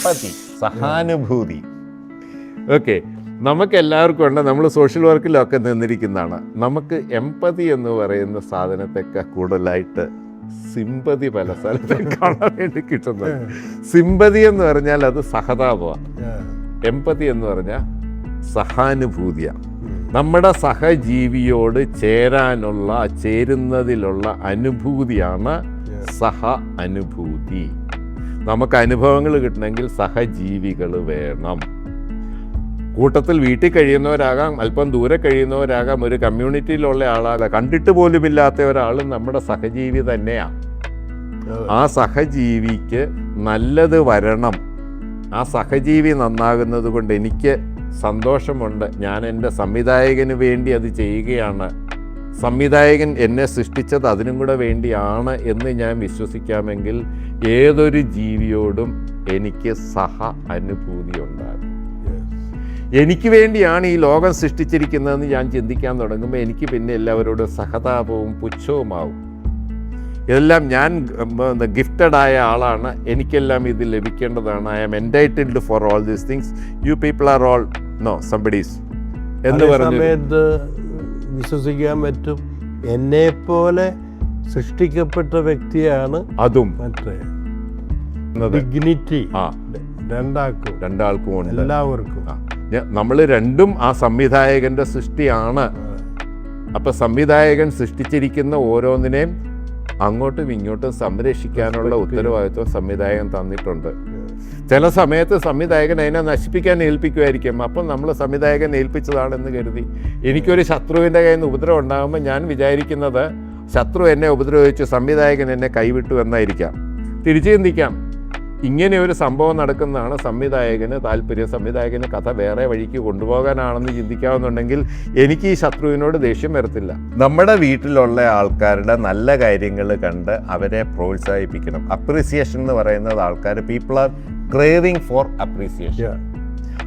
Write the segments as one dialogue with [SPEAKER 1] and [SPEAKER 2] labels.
[SPEAKER 1] Empathy, സഹാനുഭൂതി. Okay, നമുക്ക് എല്ലാവർക്കും ഉണ്ട്. നമ്മൾ സോഷ്യൽ വർക്കിലൊക്കെ നിന്നിരിക്കുന്നതാണ്. നമുക്ക് എംപതി എന്ന് പറയുന്ന സാധനത്തൊക്കെ കൂടുതലായിട്ട് സിമ്പതി പല സ്ഥലത്തും കാണാൻ വേണ്ടി കിട്ടുന്നത്. സിമ്പതി എന്ന് പറഞ്ഞാൽ അത് സഹതാപമാണ്. എംപതി എന്ന് പറഞ്ഞാൽ സഹാനുഭൂതിയാണ്. നമ്മുടെ സഹജീവിയോട് ചേരുന്നതിലുള്ള അനുഭൂതിയാണ് സഹ അനുഭൂതി. നമുക്ക് അനുഭവങ്ങൾ കിട്ടണമെങ്കിൽ സഹജീവികൾ വേണം. കൂട്ടത്തിൽ വീട്ടിൽ കഴിയുന്നവരാകാം, അല്പം ദൂരെ കഴിയുന്നവരാകാം, ഒരു കമ്മ്യൂണിറ്റിയിലുള്ള ആളാകാം, കണ്ടിട്ട് പോലുമില്ലാത്ത ഒരാളും നമ്മുടെ സഹജീവി തന്നെയാണ്. ആ സഹജീവിക്ക് നല്ലത് വരണം. ആ സഹജീവി നന്നാകുന്നത് കൊണ്ട് എനിക്ക് സന്തോഷമുണ്ട്. ഞാൻ എൻ്റെ സംവിധായകന് വേണ്ടി അത് ചെയ്യുകയാണ്. സംവിധായകൻ എന്നെ സൃഷ്ടിച്ചത് അതിനും കൂടെ വേണ്ടിയാണ് എന്ന് ഞാൻ വിശ്വസിക്കാമെങ്കിൽ ഏതൊരു ജീവിയോടും എനിക്ക് സഹ അനുഭൂതി ഉണ്ടാകും. എനിക്ക് വേണ്ടിയാണ് ഈ ലോകം സൃഷ്ടിച്ചിരിക്കുന്നതെന്ന് ഞാൻ ചിന്തിക്കാൻ തുടങ്ങുമ്പോൾ എനിക്ക് പിന്നെ എല്ലാവരോടും സഹതാപവും പുച്ഛവുമാവും. ഇതെല്ലാം ഞാൻ ഗിഫ്റ്റഡ് ആയ ആളാണ്, എനിക്കെല്ലാം ഇത് ലഭിക്കേണ്ടതാണ്. I am entitled for all these things. You people are all no somebodies എന്ന് പറഞ്ഞ
[SPEAKER 2] സമയത്ത് വിശ്വസിക്കാൻ പറ്റും. എന്നെപ്പോലെ സൃഷ്ടിക്കപ്പെട്ട വ്യക്തിയാണ് അതും. മറ്റേ ഡിഗ്നിറ്റി
[SPEAKER 1] രണ്ടാൾക്കും ഉണ്ട്,
[SPEAKER 2] എല്ലാവർക്കും.
[SPEAKER 1] നമ്മൾ രണ്ടും ആ സംവിധായകന്റെ സൃഷ്ടിയാണ്. അപ്പൊ സംവിധായകൻ സൃഷ്ടിച്ചിരിക്കുന്ന ഓരോന്നിനെയും അങ്ങോട്ടും ഇങ്ങോട്ടും സംരക്ഷിക്കാനുള്ള ഉത്തരവാദിത്വം സംവിധായകൻ തന്നിട്ടുണ്ട്. ചില സമയത്ത് സംവിധായകൻ അതിനെ നശിപ്പിക്കാൻ ഏൽപ്പിക്കുമായിരിക്കും. അപ്പം നമ്മൾ സംവിധായകൻ ഏൽപ്പിച്ചതാണെന്ന് കരുതി എനിക്കൊരു ശത്രുവിൻ്റെ കയ്യിൽ നിന്ന് ഉപദ്രവം ഉണ്ടാകുമ്പോൾ ഞാൻ വിചാരിക്കുന്നത് ശത്രു എന്നെ ഉപദ്രവിച്ചു, സംവിധായകൻ എന്നെ കൈവിട്ടു എന്നായിരിക്കാം. തിരിച്ചു ചിന്തിക്കാം, ഇങ്ങനെ ഒരു സംഭവം നടക്കുന്നതാണ് സംവിധായകന് താല്പര്യം, സംവിധായകന് കഥ വേറെ വഴിക്ക് കൊണ്ടുപോകാനാണെന്ന് ചിന്തിക്കാവുന്നുണ്ടെങ്കിൽ എനിക്ക് ഈ ശത്രുവിനോട് ദേഷ്യം വരത്തില്ല. നമ്മുടെ വീട്ടിലുള്ള ആൾക്കാരുടെ നല്ല കാര്യങ്ങൾ കണ്ട് അവരെ പ്രോത്സാഹിപ്പിക്കണം. അപ്രീസിയേഷൻ എന്ന് പറയുന്നത് ആൾക്കാർ people are craving for appreciation.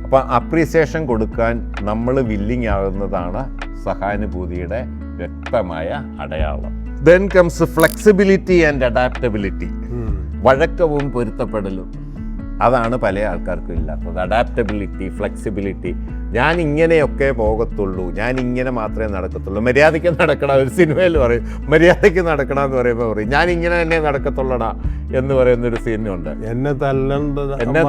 [SPEAKER 1] അപ്പം അപ്രീസിയേഷൻ കൊടുക്കാൻ നമ്മൾ വില്ലിങ് ആകുന്നതാണ് സഹാനുഭൂതിയുടെ വ്യക്തമായ അടയാളം. Then comes flexibility and adaptability. വഴക്കവും പൊരുത്തപ്പെടലും അതാണ് പല ആൾക്കാർക്കും ഇല്ലാത്തത്. Adaptability, flexibility. ഞാൻ ഇങ്ങനെയൊക്കെ പോകത്തുള്ളൂ, ഞാൻ ഇങ്ങനെ മാത്രമേ നടക്കത്തുള്ളൂ. മര്യാദയ്ക്ക് നടക്കണം. ഒരു സിനിമയിൽ പറയും മര്യാദയ്ക്ക് നടക്കണം എന്ന് പറയുമ്പോൾ പറയും ഞാൻ ഇങ്ങനെ തന്നെ നടക്കത്തുള്ളടാ എന്ന് പറയുന്നൊരു സീനുണ്ട്. എന്നെ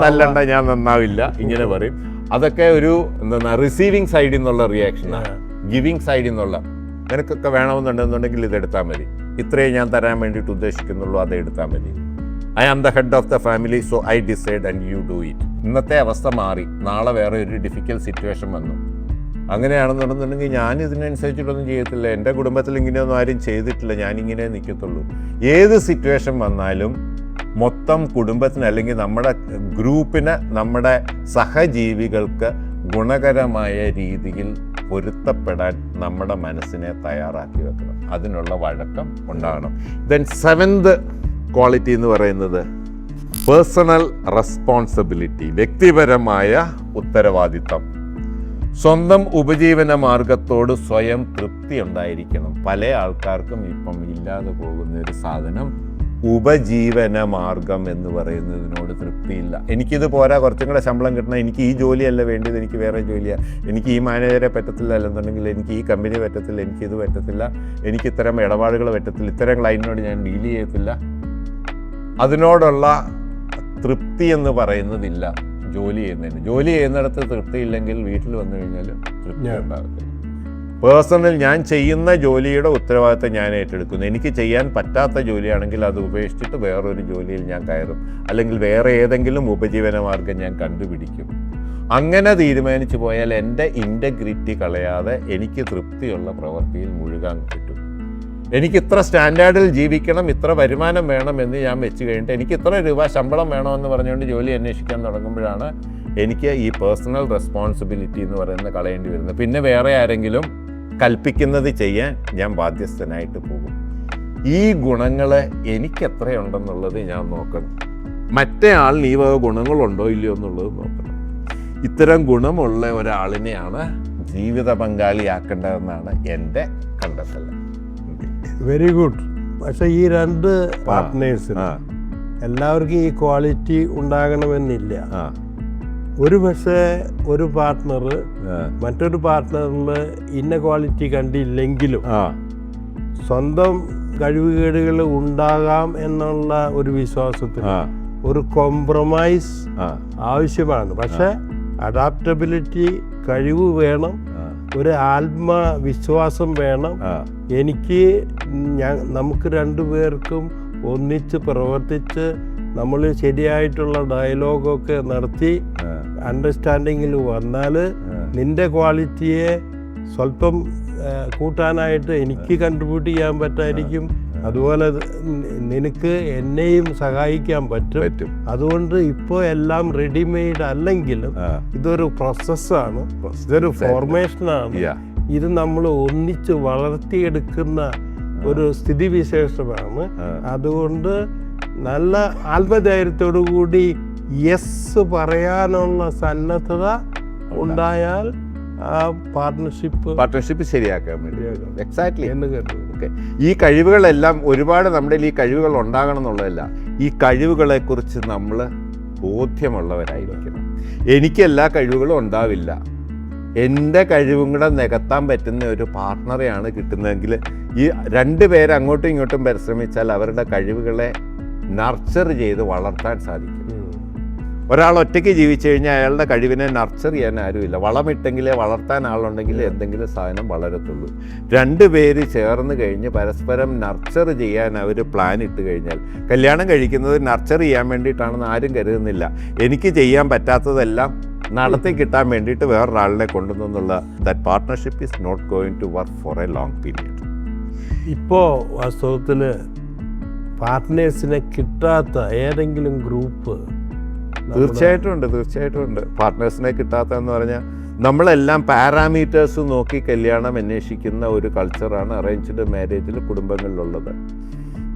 [SPEAKER 1] തല്ലണ്ട ഞാൻ നന്നാവില്ല ഇങ്ങനെ പറയും. അതൊക്കെ ഒരു എന്താ റിസീവിങ് സൈഡിൽ നിന്നുള്ള റിയാക്ഷനാണ്. ഗിവിങ് സൈഡിൽ നിന്നുള്ള നിനക്കൊക്കെ വേണമെന്നുണ്ടെന്നുണ്ടെങ്കിൽ ഇതെടുത്താൽ മതി, ഇത്രയും ഞാൻ തരാൻ വേണ്ടിയിട്ട് ഉദ്ദേശിക്കുന്നുള്ളൂ, അതെടുത്താൽ മതി. I am the head of the family, so I decide and you do it. ഇന്നത്തെ അവസ്ഥ മാറി, നാളെ വേറെ ഒരു ഡിഫിക്കൽട്ട് സിറ്റുവേഷൻ വന്നു. അങ്ങനെയാണെന്നുണ്ടെന്നുണ്ടെങ്കിൽ ഞാൻ ഇതിനനുസരിച്ചിട്ടൊന്നും ചെയ്യത്തില്ല. എൻ്റെ കുടുംബത്തിൽ ഇങ്ങനെയൊന്നും ആരും ചെയ്തിട്ടില്ല, ഞാനിങ്ങനെ നിൽക്കത്തുള്ളൂ. ഏത് സിറ്റുവേഷൻ വന്നാലും മൊത്തം കുടുംബത്തിന് അല്ലെങ്കിൽ നമ്മുടെ ഗ്രൂപ്പിന്, നമ്മുടെ സഹജീവികൾക്ക് ഗുണകരമായ രീതിയിൽ പൊരുത്തപ്പെടാൻ നമ്മുടെ മനസ്സിനെ തയ്യാറാക്കി വെക്കണം. അതിനുള്ള വഴക്കം ഉണ്ടാകണം. ദെൻ സെവൻത് ക്വാളിറ്റി എന്ന് പറയുന്നത് പേഴ്സണൽ റെസ്പോൺസിബിലിറ്റി, വ്യക്തിപരമായ ഉത്തരവാദിത്തം. സ്വന്തം ഉപജീവന മാർഗത്തോട് സ്വയം തൃപ്തി ഉണ്ടായിരിക്കണം. പല ആൾക്കാർക്കും ഇപ്പം ഇല്ലാതെ പോകുന്ന ഒരു സാധനം ഉപജീവന മാർഗം എന്ന് പറയുന്നതിനോട് തൃപ്തിയില്ല. എനിക്കിത് പോരാ, കുറച്ചും കൂടെ ശമ്പളം കിട്ടണം, എനിക്ക് ഈ ജോലിയല്ല വേണ്ടത്, എനിക്ക് വേറെ ജോലിയാണ്, എനിക്ക് ഈ മാനേജറെ പറ്റത്തില്ല, അല്ലെന്നുണ്ടെങ്കിൽ എനിക്ക് ഈ കമ്പനി പറ്റത്തില്ല, എനിക്കിത് പറ്റത്തില്ല, എനിക്ക് ഇത്തരം ഇടപാടുകൾ പറ്റത്തില്ല, ഇത്തരം ക്ലൈൻറ്റിനോട് ഞാൻ ഡീൽ ചെയ്യത്തില്ല. അതിനോടുള്ള തൃപ്തി എന്ന് പറയുന്നതില്ല. ജോലി ചെയ്യുന്നിടത്ത് തൃപ്തി ഇല്ലെങ്കിൽ വീട്ടിൽ വന്നു കഴിഞ്ഞാൽ തൃപ്തി ഉണ്ടാകത്തില്ല. പേഴ്സണൽ ഞാൻ ചെയ്യുന്ന ജോലിയുടെ ഉത്തരവാദിത്തം ഞാൻ ഏറ്റെടുക്കുന്നു. എനിക്ക് ചെയ്യാൻ പറ്റാത്ത ജോലിയാണെങ്കിൽ അത് ഉപേക്ഷിച്ചിട്ട് വേറൊരു ജോലിയിൽ ഞാൻ കയറും, അല്ലെങ്കിൽ വേറെ ഏതെങ്കിലും ഉപജീവന മാർഗം ഞാൻ കണ്ടുപിടിക്കും. അങ്ങനെ തീരുമാനിച്ചു പോയാൽ എൻ്റെ ഇൻറ്റഗ്രിറ്റി കളയാതെ എനിക്ക് തൃപ്തിയുള്ള പ്രവൃത്തിയിൽ മുഴുകാൻ പറ്റും. എനിക്ക് ഇത്ര സ്റ്റാൻഡേർഡിൽ ജീവിക്കണം, ഇത്ര വരുമാനം വേണം എന്ന് ഞാൻ വെച്ച് കഴിഞ്ഞിട്ട് എനിക്ക് ഇത്ര രൂപ ശമ്പളം വേണമെന്ന് പറഞ്ഞുകൊണ്ട് ജോലി അന്വേഷിക്കാൻ തുടങ്ങുമ്പോഴാണ് എനിക്ക് ഈ പേഴ്സണൽ റെസ്പോൺസിബിലിറ്റി എന്ന് പറയുന്നത് കളയേണ്ടി വരുന്നത്. പിന്നെ വേറെ ആരെങ്കിലും കൽപ്പിക്കുന്നത് ചെയ്യാൻ ഞാൻ ബാധ്യസ്ഥനായിട്ട് പോകും. ഈ ഗുണങ്ങൾ എനിക്ക് എത്രയുണ്ടെന്നുള്ളത് ഞാൻ നോക്കണം. മറ്റേ ആളിന് ഈ വക ഗുണങ്ങളുണ്ടോ ഇല്ലയോ എന്നുള്ളത് നോക്കണം. ഇത്തരം ഗുണമുള്ള ഒരാളിനെയാണ് ജീവിത പങ്കാളിയാക്കേണ്ടതെന്നാണ് എൻ്റെ കണ്ടെത്തൽ.
[SPEAKER 2] Very good. പക്ഷെ ഈ രണ്ട് പാർട്ട്നേഴ്സിന് എല്ലാവർക്കും ഈ ക്വാളിറ്റി ഉണ്ടാകണമെന്നില്ല.
[SPEAKER 1] ആ
[SPEAKER 2] ഒരു പക്ഷേ ഒരു പാർട്ട്ണർ മറ്റൊരു പാർട്ട്ണറിൽ ഇന്ന ക്വാളിറ്റി കണ്ടില്ലെങ്കിലും
[SPEAKER 1] ആ
[SPEAKER 2] സ്വന്തം കഴിവുകേടുകൾ ഉണ്ടാകാം എന്നുള്ള ഒരു വിശ്വാസത്തിൽ ഒരു കോംപ്രമൈസ് ആവശ്യമാണ്. പക്ഷെ അഡാപ്റ്റബിലിറ്റി കഴിവ് വേണം, ഒരു ആത്മവിശ്വാസം വേണം. നമുക്ക് രണ്ടുപേർക്കും ഒന്നിച്ച് പ്രവർത്തിച്ച് നമ്മൾ ശരിയായിട്ടുള്ള ഡയലോഗൊക്കെ നടത്തി അണ്ടർസ്റ്റാൻഡിങ്ങിൽ വന്നാൽ നിന്റെ ക്വാളിറ്റിയെ സ്വല്പം കൂട്ടാനായിട്ട് എനിക്ക് കൺട്രിബ്യൂട്ട് ചെയ്യാൻ പറ്റായിരിക്കും, അതുപോലെ നിനക്ക് എന്നെയും സഹായിക്കാൻ പറ്റും. അതുകൊണ്ട് ഇപ്പോൾ എല്ലാം റെഡിമെയ്ഡ് അല്ലെങ്കിലും ഇതൊരു പ്രോസസ്സാണ്, ഇതൊരു ഫോർമേഷനാണ്. ഇത് നമ്മൾ ഒന്നിച്ച് വളർത്തിയെടുക്കുന്ന ഒരു സ്ഥിതിവിശേഷമാണ്. അതുകൊണ്ട് നല്ല ആത്മധൈര്യത്തോടു കൂടി യെസ് പറയാനുള്ള സന്നദ്ധത ഉണ്ടായാൽ ആ പാർട്ട്ണർഷിപ്പ്
[SPEAKER 1] ശരിയാക്കാൻ വേണ്ടി. എക്സാക്ട്ലി. ഓക്കെ, ഈ കഴിവുകളെല്ലാം ഒരുപാട് നമ്മുടെ ഈ കഴിവുകൾ ഉണ്ടാകണം എന്നുള്ളതല്ല, ഈ കഴിവുകളെക്കുറിച്ച് നമ്മൾ ബോധ്യമുള്ളവരായിരിക്കണം. എനിക്ക് എല്ലാ കഴിവുകളും ഉണ്ടാവില്ല, എൻ്റെ കഴിവും കൂടെ നികത്താൻ പറ്റുന്ന ഒരു പാർട്ട്ണറെയാണ് കിട്ടുന്നതെങ്കിൽ ഈ രണ്ടുപേരെ അങ്ങോട്ടും ഇങ്ങോട്ടും പരിശ്രമിച്ചാൽ അവരുടെ കഴിവുകളെ നർച്ചർ ചെയ്ത് വളർത്താൻ സാധിക്കും. ഒരാൾ ഒറ്റയ്ക്ക് ജീവിച്ചു കഴിഞ്ഞാൽ അയാളുടെ കഴിവിനെ നർച്ചർ ചെയ്യാൻ ആരുമില്ല. വളമിട്ടെങ്കിലേ വളർത്താൻ ആളുണ്ടെങ്കിൽ എന്തെങ്കിലും സാധനം വളരത്തുള്ളൂ. രണ്ടുപേര് ചേർന്ന് കഴിഞ്ഞ് പരസ്പരം നർച്ചർ ചെയ്യാൻ അവർ പ്ലാൻ ഇട്ട് കഴിഞ്ഞാൽ, കല്യാണം കഴിക്കുന്നത് നർച്ചർ ചെയ്യാൻ വേണ്ടിയിട്ടാണെന്ന് ആരും കരുതുന്നില്ല. എനിക്ക് ചെയ്യാൻ പറ്റാത്തതെല്ലാം നടത്തി കിട്ടാൻ വേണ്ടിയിട്ട് വേറൊരാളിനെ കൊണ്ടുവന്നുള്ള that partnership is not going to work for a long period.
[SPEAKER 2] ഇപ്പോൾ വാസ്തവത്തിൽ പാർട്ട്നേഴ്സിനെ കിട്ടാത്ത ഏതെങ്കിലും ഗ്രൂപ്പ്
[SPEAKER 1] തീർച്ചയായിട്ടും ഉണ്ട്. പാർട്ട്നേഴ്സിനെ കിട്ടാത്തതെന്ന് പറഞ്ഞാൽ നമ്മളെല്ലാം പാരാമീറ്റേഴ്സ് നോക്കി കല്യാണം അന്വേഷിക്കുന്ന ഒരു കൾച്ചറാണ് അറേഞ്ച്ഡ് മാരേജിൽ കുടുംബങ്ങളിലുള്ളത്.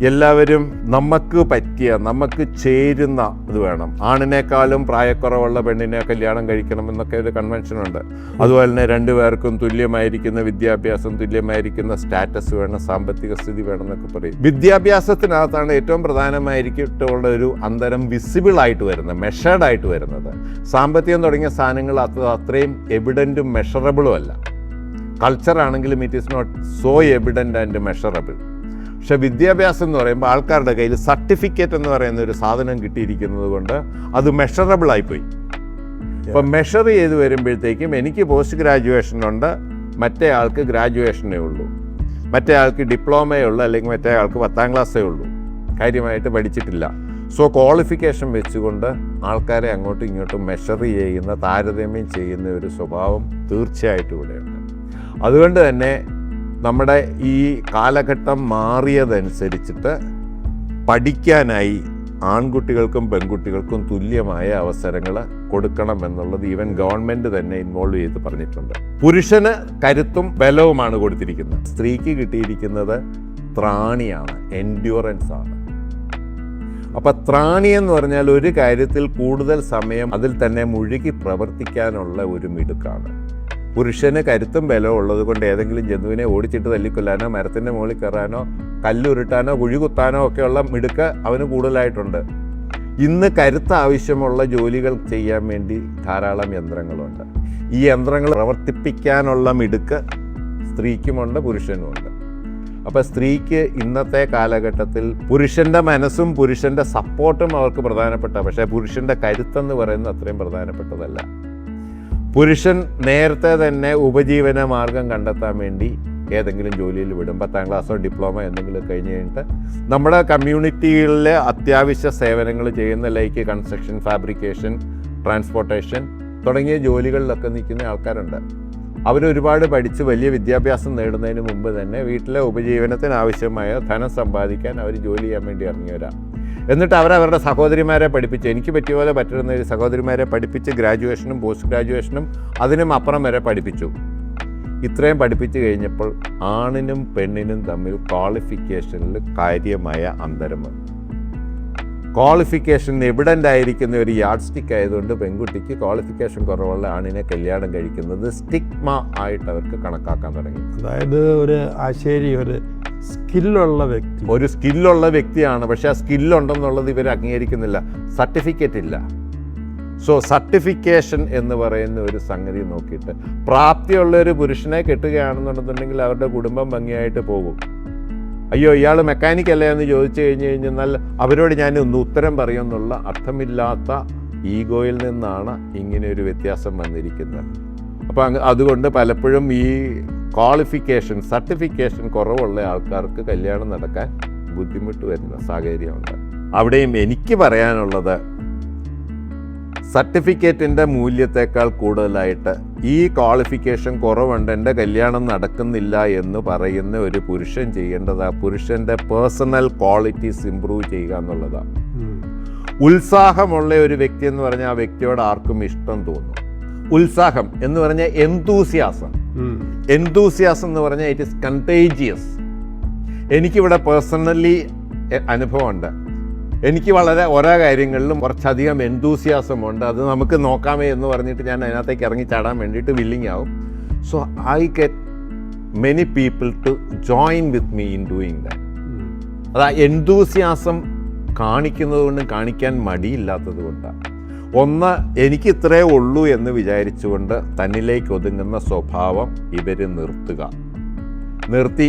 [SPEAKER 1] എല്ലാവരും നമുക്ക് പറ്റിയ, നമുക്ക് ചേരുന്ന ഇത് വേണം. ആണിനേക്കാളും പ്രായക്കുറവുള്ള പെണ്ണിനെ കല്യാണം കഴിക്കണമെന്നൊക്കെ ഒരു കൺവെൻഷനുണ്ട്. അതുപോലെ തന്നെ രണ്ടുപേർക്കും തുല്യമായിരിക്കുന്ന വിദ്യാഭ്യാസം, തുല്യമായിരിക്കുന്ന സ്റ്റാറ്റസ് വേണം, സാമ്പത്തിക സ്ഥിതി വേണം എന്നൊക്കെ പറയും. വിദ്യാഭ്യാസത്തിനകത്താണ് ഏറ്റവും പ്രധാനമായിരിക്കുള്ള ഒരു അന്തരം വിസിബിളായിട്ട് വരുന്നത്, മെഷേർഡായിട്ട് വരുന്നത്. സാമ്പത്തികം തുടങ്ങിയ സാധനങ്ങൾ അത്രയും എവിഡൻറ്റും മെഷറബിളും അല്ല. കൾച്ചറാണെങ്കിലും it is not so evident and measurable. പക്ഷെ വിദ്യാഭ്യാസം എന്ന് പറയുമ്പോൾ ആൾക്കാരുടെ കയ്യിൽ സർട്ടിഫിക്കറ്റ് എന്ന് പറയുന്ന ഒരു സാധനം കിട്ടിയിരിക്കുന്നത് കൊണ്ട് അത് മെഷറബിളായിപ്പോയി. ഇപ്പം മെഷർ ചെയ്ത് വരുമ്പോഴത്തേക്കും എനിക്ക് പോസ്റ്റ് ഗ്രാജുവേഷനുണ്ട്, മറ്റേ ആൾക്ക് ഗ്രാജുവേഷനേ ഉള്ളൂ, മറ്റേ ആൾക്ക് ഡിപ്ലോമയേ ഉള്ളൂ, അല്ലെങ്കിൽ മറ്റേ ആൾക്ക് 10ാം ക്ലാസ്സേ ഉള്ളൂ, കാര്യമായിട്ട് പഠിച്ചിട്ടില്ല. സോ ക്വാളിഫിക്കേഷൻ വെച്ചുകൊണ്ട് ആൾക്കാരെ അങ്ങോട്ടും ഇങ്ങോട്ടും മെഷർ ചെയ്യുന്ന, താരതമ്യം ചെയ്യുന്ന ഒരു സ്വഭാവം തീർച്ചയായിട്ടും ഇവിടെയുണ്ട്. അതുകൊണ്ട് തന്നെ നമ്മുടെ ഈ കാലഘട്ടം മാറിയതനുസരിച്ചിട്ട് പഠിക്കാനായി ആൺകുട്ടികൾക്കും പെൺകുട്ടികൾക്കും തുല്യമായ അവസരങ്ങൾ കൊടുക്കണമെന്നുള്ളത് ഈവൻ ഗവൺമെൻറ് തന്നെ ഇൻവോൾവ് ചെയ്ത് പറഞ്ഞിട്ടുണ്ട്. പുരുഷന് കരുത്തും ബലവുമാണ് കൊടുത്തിരിക്കുന്നത്, സ്ത്രീക്ക് കിട്ടിയിരിക്കുന്നത് ത്രാണിയാണ്, എൻഡ്യൂറൻസ് ആണ്. അപ്പം ത്രാണി എന്ന് പറഞ്ഞാൽ ഒരു കാര്യത്തിൽ കൂടുതൽ സമയം അതിൽ തന്നെ മുഴുകി പ്രവർത്തിക്കാനുള്ള ഒരു മിടുക്കാണ്. പുരുഷന് കരുത്തും ബലവും ഉള്ളത് കൊണ്ട് ഏതെങ്കിലും ജന്തുവിനെ ഓടിച്ചിട്ട് തല്ലിക്കൊല്ലാനോ, മരത്തിൻ്റെ മുകളിൽ കയറാനോ, കല്ലുരുട്ടാനോ, കുഴി കുത്താനോ ഒക്കെയുള്ള മിടുക്ക് അവന് കൂടുതലായിട്ടുണ്ട്. ഇന്ന് കരുത്ത് ആവശ്യമുള്ള ജോലികൾ ചെയ്യാൻ വേണ്ടി ധാരാളം യന്ത്രങ്ങളുണ്ട്. ഈ യന്ത്രങ്ങൾ പ്രവർത്തിപ്പിക്കാനുള്ള മിടുക്ക് സ്ത്രീക്കുമുണ്ട്, പുരുഷനുമുണ്ട്. അപ്പോൾ സ്ത്രീക്ക് ഇന്നത്തെ കാലഘട്ടത്തിൽ പുരുഷൻ്റെ മനസ്സും പുരുഷൻ്റെ സപ്പോർട്ടും അവർക്ക് പ്രധാനപ്പെട്ട, പക്ഷേ പുരുഷൻ്റെ കരുത്തെന്ന് പറയുന്നത് അത്രയും പ്രധാനപ്പെട്ടതല്ല. പുരുഷൻ നേരത്തെ തന്നെ ഉപജീവന മാർഗം കണ്ടെത്താൻ വേണ്ടി ഏതെങ്കിലും ജോലിയിൽ വിടും. 10ാം ക്ലാസ്സോ ഡിപ്ലോമ എന്തെങ്കിലും കഴിഞ്ഞ് കഴിഞ്ഞിട്ട് നമ്മുടെ കമ്മ്യൂണിറ്റികളിലെ അത്യാവശ്യ സേവനങ്ങൾ ചെയ്യുന്ന ലൈക്ക് കൺസ്ട്രക്ഷൻ, ഫാബ്രിക്കേഷൻ, ട്രാൻസ്പോർട്ടേഷൻ തുടങ്ങിയ ജോലികളിലൊക്കെ നിൽക്കുന്ന ആൾക്കാരുണ്ട്. അവരൊരുപാട് പഠിച്ച് വലിയ വിദ്യാഭ്യാസം നേടുന്നതിന് മുമ്പ് തന്നെ വീട്ടിലെ ഉപജീവനത്തിന് ആവശ്യമായ ധനം സമ്പാദിക്കാൻ അവർ ജോലി ചെയ്യാൻ വേണ്ടി ഇറങ്ങിയവരാണ്. എന്നിട്ട് അവരവരുടെ സഹോദരിമാരെ പഠിപ്പിച്ച്, എനിക്ക് പറ്റിയ പോലെ പറ്റുന്ന ഒരു സഹോദരിമാരെ പഠിപ്പിച്ച് ഗ്രാജുവേഷനും പോസ്റ്റ് ഗ്രാജുവേഷനും അതിനും അപ്പുറം വരെ പഠിപ്പിച്ചു. ഇത്രയും പഠിപ്പിച്ച് കഴിഞ്ഞപ്പോൾ ആണിനും പെണ്ണിനും തമ്മിൽ ക്വാളിഫിക്കേഷനിൽ കാര്യമായ അന്തരം വന്നു. ക്വാളിഫിക്കേഷൻ എവിഡൻ്റ് ആയിരിക്കുന്ന ഒരു യാർഡ് സ്റ്റിക്ക് ആയതുകൊണ്ട് പെൺകുട്ടിക്ക് ക്വാളിഫിക്കേഷൻ കുറവുള്ള ആണിനെ കല്യാണം കഴിക്കുന്നത് സ്റ്റിഗ്മ ആയിട്ട് അവർക്ക് കണക്കാക്കാൻ തുടങ്ങി.
[SPEAKER 2] അതായത് ഒരു ആശേരി ഒരു സ്കില്ലുള്ള വ്യക്തി,
[SPEAKER 1] ഒരു സ്കില്ലുള്ള വ്യക്തിയാണ്, പക്ഷെ ആ സ്കില്ലുണ്ടെന്നുള്ളത് ഇവർ അംഗീകരിക്കുന്നില്ല, സർട്ടിഫിക്കറ്റ് ഇല്ല. സോ സർട്ടിഫിക്കേഷൻ എന്ന് പറയുന്ന ഒരു സംഗതി നോക്കിയിട്ട് പ്രാപ്തിയുള്ള ഒരു പുരുഷനെ കെട്ടുകയാണെന്നുണ്ടെന്നുണ്ടെങ്കിൽ അവരുടെ കുടുംബം ഭംഗിയായിട്ട് പോകും. അയ്യോ ഇയാൾ മെക്കാനിക് അല്ലേ എന്ന് ചോദിച്ചു കഴിഞ്ഞാൽ അവരോട് ഞാൻ ഒന്ന് ഉത്തരം പറയുമെന്നുള്ള അർത്ഥമില്ലാത്ത ഈഗോയിൽ നിന്നാണ് ഇങ്ങനെ ഒരു വ്യത്യാസം വന്നിരിക്കുന്നത്. അപ്പോൾ അതുകൊണ്ട് പലപ്പോഴും ഈ ക്വാളിഫിക്കേഷൻ സർട്ടിഫിക്കേഷൻ കുറവുള്ള ആൾക്കാർക്ക് കല്യാണം നടക്കാൻ ബുദ്ധിമുട്ട് വരുന്ന സാഹചര്യമുണ്ട്. അവിടെയും എനിക്ക് പറയാനുള്ളത് സർട്ടിഫിക്കറ്റിൻ്റെ മൂല്യത്തെക്കാൾ കൂടുതലായിട്ട് ഈ ക്വാളിഫിക്കേഷൻ കുറവുണ്ട്, എൻ്റെ കല്യാണം നടക്കുന്നില്ല എന്ന് പറയുന്ന ഒരു പുരുഷൻ ചെയ്യേണ്ടത് ആ പുരുഷൻ്റെ പേഴ്സണൽ ക്വാളിറ്റീസ് ഇമ്പ്രൂവ് ചെയ്യുക എന്നുള്ളതാണ്. ഉത്സാഹമുള്ള ഒരു വ്യക്തി എന്ന് പറഞ്ഞാൽ ആ വ്യക്തിയോട് ആർക്കും ഇഷ്ടം തോന്നും. ഉത്സാഹം എന്ന് പറഞ്ഞാൽ എന്തൂസിയാസം എന്ന് പറഞ്ഞാൽ ഇറ്റ് ഈസ് കണ്ടേജിയസ്. എനിക്കിവിടെ പേഴ്സണലി അനുഭവമുണ്ട്. എനിക്ക് വളരെ ഓരോ കാര്യങ്ങളിലും കുറച്ചധികം എന്തൂസിയാസമുണ്ട്. അത് നമുക്ക് നോക്കാമേ എന്ന് പറഞ്ഞിട്ട് ഞാൻ അതിനകത്തേക്ക് ഇറങ്ങി ചാടാൻ വേണ്ടിയിട്ട് വില്ലിങ് ആവും. So I get many people to join with me in doing that. അത് എന്തൂസിയാസം കാണിക്കുന്നത് കൊണ്ടും കാണിക്കാൻ മടിയില്ലാത്തത് കൊണ്ടാണ്. ഒന്ന്, എനിക്ക് ഇത്രയേ ഉള്ളൂ എന്ന് വിചാരിച്ചുകൊണ്ട് തന്നിലേക്ക് ഒതുങ്ങുന്ന സ്വഭാവം ഇവർ നിർത്തി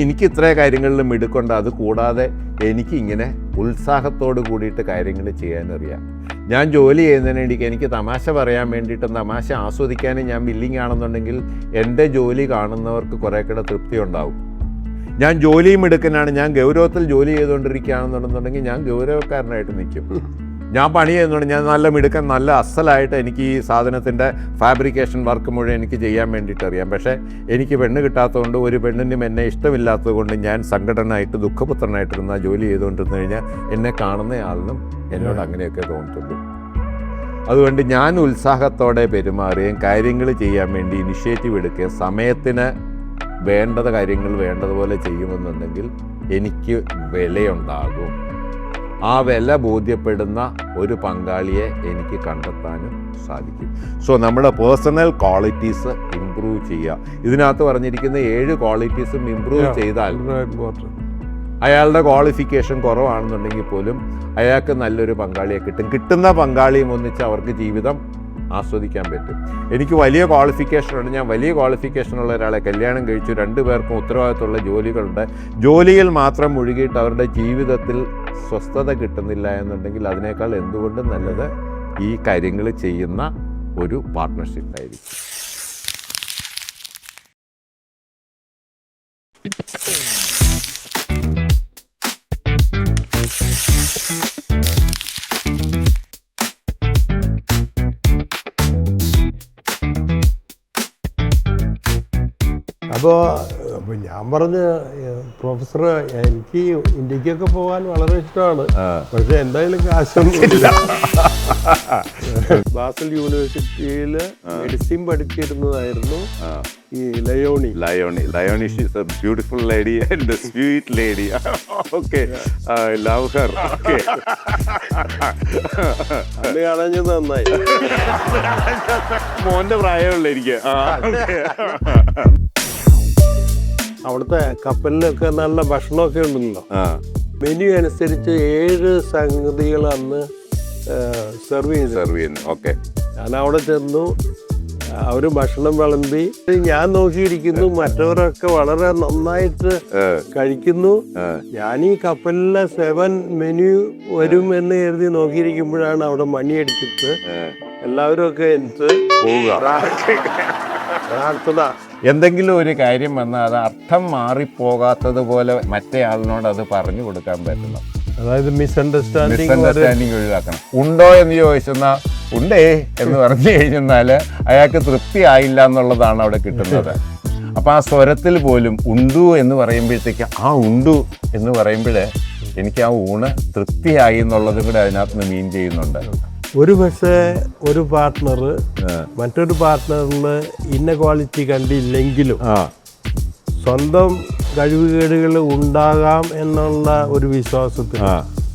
[SPEAKER 1] എനിക്ക് ഇത്രേ കാര്യങ്ങളിലും മിടുക്കൊണ്ട്, അത് കൂടാതെ എനിക്കിങ്ങനെ ഉത്സാഹത്തോട് കൂടിയിട്ട് കാര്യങ്ങൾ ചെയ്യാനറിയാം. ഞാൻ ജോലി ചെയ്യുന്നതിനിടയ്ക്ക് എനിക്ക് തമാശ പറയാൻ വേണ്ടിയിട്ടും തമാശ ആസ്വദിക്കാനും ഞാൻ വില്ലിങ് ആണെന്നുണ്ടെങ്കിൽ എൻ്റെ ജോലി കാണുന്നവർക്ക് കുറേ കൂടെ തൃപ്തി ഉണ്ടാവും. ഞാൻ ജോലിയും എടുക്കാനാണ്, ഞാൻ ഗൗരവത്തിൽ ജോലി ചെയ്തുകൊണ്ടിരിക്കുകയാണെന്നുണ്ടെന്നുണ്ടെങ്കിൽ ഞാൻ ഗൗരവക്കാരനായിട്ട് നിൽക്കും. ഞാൻ പണി ചെയ്യുന്നുണ്ട്, ഞാൻ നല്ല മിടുക്കൻ നല്ല അസലായിട്ട് എനിക്ക് ഈ സാധനത്തിൻ്റെ ഫാബ്രിക്കേഷൻ വർക്ക് മുഴുവൻ എനിക്ക് ചെയ്യാൻ വേണ്ടിയിട്ട് അറിയാം. പക്ഷേ എനിക്ക് പെണ്ണ് കിട്ടാത്തതുകൊണ്ട്, ഒരു പെണ്ണിനും എന്നെ ഇഷ്ടമില്ലാത്തത് കൊണ്ട് ഞാൻ സങ്കടനായിട്ട് ദുഃഖപുത്രനായിട്ടിരുന്ന ജോലി ചെയ്തുകൊണ്ടിരുന്നു കഴിഞ്ഞാൽ എന്നെ കാണുന്ന ആളിനും എന്നോട് അങ്ങനെയൊക്കെ തോന്നത്തുള്ളൂ. അതുകൊണ്ട് ഞാൻ ഉത്സാഹത്തോടെ പെരുമാറുകയും കാര്യങ്ങൾ ചെയ്യാൻ വേണ്ടി ഇനിഷ്യേറ്റീവ് എടുക്കുകയും സമയത്തിന് വേണ്ടത് കാര്യങ്ങൾ വേണ്ടതുപോലെ ചെയ്യുമെന്നുണ്ടെങ്കിൽ എനിക്ക് വിലയുണ്ടാകും. ആ വില ബോധ്യപ്പെടുന്ന ഒരു പങ്കാളിയെ എനിക്ക് കണ്ടെത്താനും സാധിക്കും. സോ നമ്മുടെ പേഴ്സണൽ ക്വാളിറ്റീസ് ഇമ്പ്രൂവ് ചെയ്യുക. ഇതിനകത്ത് പറഞ്ഞിരിക്കുന്ന 7 ക്വാളിറ്റീസും ഇമ്പ്രൂവ് ചെയ്താൽ അയാളുടെ ക്വാളിഫിക്കേഷൻ കുറവാണെന്നുണ്ടെങ്കിൽ പോലും അയാൾക്ക് നല്ലൊരു പങ്കാളിയെ കിട്ടുന്ന പങ്കാളിയും ഒന്നിച്ച് അവർക്ക് ജീവിതം ആസ്വദിക്കാൻ പറ്റും. എനിക്ക് വലിയ ക്വാളിഫിക്കേഷനുണ്ട്, ഞാൻ വലിയ ക്വാളിഫിക്കേഷനുള്ള ഒരാളെ കല്യാണം കഴിച്ചു, 2 പേർക്കും ഉത്തരവാദിത്തമുള്ള ജോലികളുണ്ട്, ജോലിയിൽ മാത്രം മുഴുകിയിട്ട് അവരുടെ ജീവിതത്തിൽ സ്വസ്ഥത കിട്ടുന്നില്ല എന്നുണ്ടെങ്കിൽ അതിനേക്കാൾ എന്തുകൊണ്ടും നല്ലത് ഈ കാര്യങ്ങൾ ചെയ്യുന്ന ഒരു പാർട്ട്ണർഷിപ്പായിരിക്കും.
[SPEAKER 2] അപ്പോൾ ഞാൻ പറഞ്ഞ പ്രൊഫസർ, എനിക്ക് ഇന്ത്യക്കൊക്കെ പോകാൻ വളരെ ഇഷ്ടമാണ്, പക്ഷെ എന്തായാലും കാശൊന്നുമില്ല. ബാസൽ യൂണിവേഴ്സിറ്റിയിൽ മെഡിസിൻ പഠിച്ചിരുന്നതായിരുന്നു ഈ
[SPEAKER 1] Leonie she's A beautiful lady and sweet lady. Okay, I love her. Okay,
[SPEAKER 2] അത് കാണാഞ്ഞത് നന്നായി.
[SPEAKER 1] മോന്റെ പ്രായമുള്ള എനിക്ക്.
[SPEAKER 2] അവിടുത്തെ കപ്പലിലൊക്കെ നല്ല ഭക്ഷണമൊക്കെ ഉണ്ടല്ലോ. മെനു അനുസരിച്ച് 7 സംഗതികൾ അന്ന് സെർവ് ചെയ്യുന്നു.
[SPEAKER 1] ഓക്കെ,
[SPEAKER 2] ഞാൻ അവിടെ ചെന്നു, അവർ ഭക്ഷണം വിളമ്പി, ഞാൻ നോക്കിയിരിക്കുന്നു, മറ്റവരൊക്കെ വളരെ നന്നായിട്ട് കഴിക്കുന്നു. ഞാൻ ഈ കപ്പലിലെ 7 മെനു വരും എന്ന് കരുതി നോക്കിയിരിക്കുമ്പോഴാണ് അവിടെ മണിയടിച്ചിട്ട് എല്ലാവരും ഒക്കെ എനിക്ക് പ്രാർത്ഥന.
[SPEAKER 1] എന്തെങ്കിലും ഒരു കാര്യം വന്നാൽ അത് അർത്ഥം മാറിപ്പോകാത്തതുപോലെ മറ്റേ ആളിനോട് അത് പറഞ്ഞു കൊടുക്കാൻ പറ്റണം.
[SPEAKER 2] അതായത് മിസ്അണ്ടർസ്റ്റാൻഡിങ്
[SPEAKER 1] ഒഴിവാക്കണം. ഉണ്ടോ എന്ന് ചോദിച്ചെന്നാൽ ഉണ്ടേ എന്ന് പറഞ്ഞു കഴിഞ്ഞാൽ അയാൾക്ക് തൃപ്തി ആയില്ല എന്നുള്ളതാണ് അവിടെ കിട്ടുന്നത്. അപ്പം ആ സ്വരത്തിൽ പോലും ഉണ്ടു എന്ന് പറയുമ്പോഴത്തേക്ക് ആ ഉണ്ടു എന്ന് പറയുമ്പോഴേ എനിക്ക് ആ ഊണ് തൃപ്തിയായി എന്നുള്ളതും കൂടെ അതിനകത്ത് മീൻ ചെയ്യുന്നുണ്ട്.
[SPEAKER 2] ഒരു പക്ഷേ ഒരു പാർട്ട്ണർ മറ്റൊരു പാർട്ട്ണറിൽ ഇന്ന ക്വാളിറ്റി കണ്ടില്ലെങ്കിലും സ്വന്തം കഴിവുകേടുകൾ ഉണ്ടാകാം എന്നുള്ള ഒരു വിശ്വാസത്തിൽ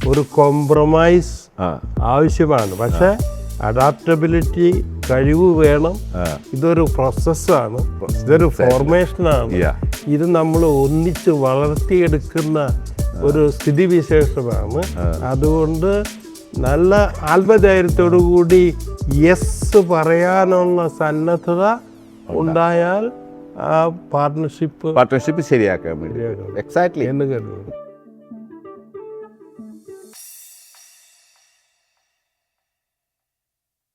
[SPEAKER 2] ഒരു കോംപ്രമൈസ്
[SPEAKER 1] ആ
[SPEAKER 2] ആവശ്യമാണ്. പക്ഷെ അഡാപ്റ്റബിലിറ്റി കഴിവ് വേണം. ഇതൊരു പ്രോസസ്സാണ്, ഇതൊരു ഫോർമേഷനാണ്.
[SPEAKER 1] Yeah.
[SPEAKER 2] ഇത് നമ്മൾ ഒന്നിച്ച് വളർത്തിയെടുക്കുന്ന ഒരു സ്ഥിതിവിശേഷമാണ്. അതുകൊണ്ട് നല്ല ആത്മധൈര്യത്തോടു കൂടി യെസ് പറയാനുള്ള സന്നദ്ധത ഉണ്ടായാൽ ആ പാർട്ട്ണർഷിപ്പ്
[SPEAKER 1] ശരിയാക്കാൻ വേണ്ടി എക്സാക്ട്ലി
[SPEAKER 2] എന്ന് കരുതുന്നു.